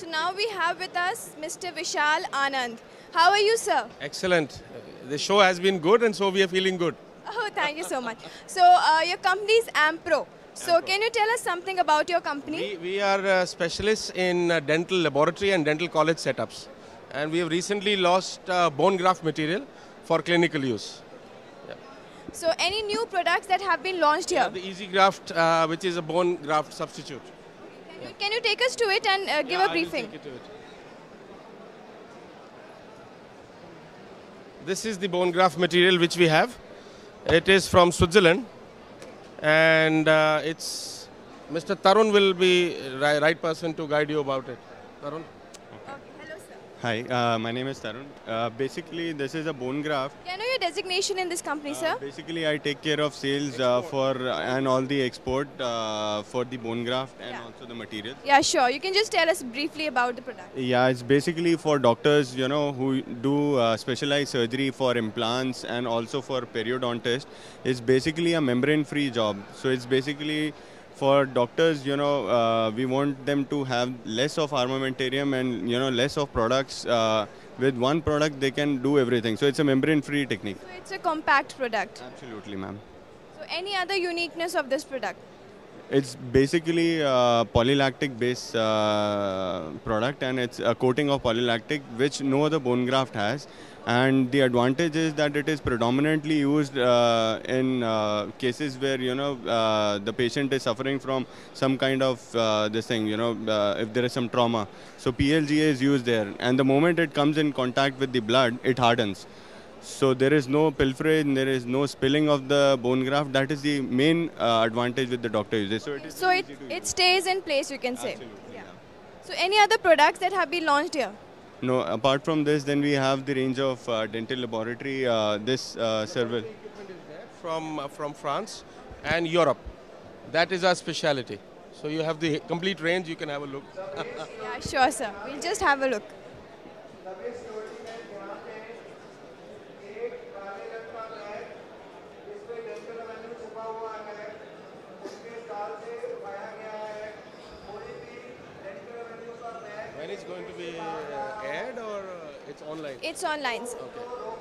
So now we have with us Mr. Vishal Anand. How are you, sir? Excellent. The show has been good and so we are feeling good. Oh, thank you so much. So your company is Ampro. So Ampro. can you tell us something about your company? We are specialists in dental laboratory and dental college setups. And we have recently launched bone graft material for clinical use. So any new products that have been launched here? The Easy Graft, which is a bone graft substitute. Can you take us to it and give a briefing? This is the bone graft material which we have. It is from Switzerland. And it's Mr. Tarun will be the right person to guide you about it. Tarun? Hello, sir. Hi, my name is Tarun. Basically, this is a bone graft. Can I know your designation in this company, sir? Basically, I take care of sales and all the export for the bone graft and also the material. Yeah, sure. You can just tell us briefly about the product. Yeah, it's basically for doctors, who do specialized surgery for implants and also for periodontists. It's basically a membrane-free job. So it's basically for doctors, we want them to have less of armamentarium and, less of products. With one product, they can do everything. So it's a membrane-free technique. So it's a compact product. Absolutely, ma'am. So any other uniqueness of this product? It's basically a polylactic base product, and it's a coating of polylactic which no other bone graft has. And the advantage is that it is predominantly used in cases where the patient is suffering from some kind of this thing, if there is some trauma. So PLGA is used there, and the moment it comes in contact with the blood, it hardens. So there is no pilferage, there is no spilling of the bone graft. That is the main advantage with the doctor uses. So it stays in place, you can say. Absolutely, yeah. So any other products that have been launched here? No, apart from this, then we have the range of dental laboratory, this serval. From France and Europe. That is our speciality. So you have the complete range, you can have a look. Yeah, sure, sir. We'll just have a look. When it's going to be aired or it's online? It's online, sir. Okay.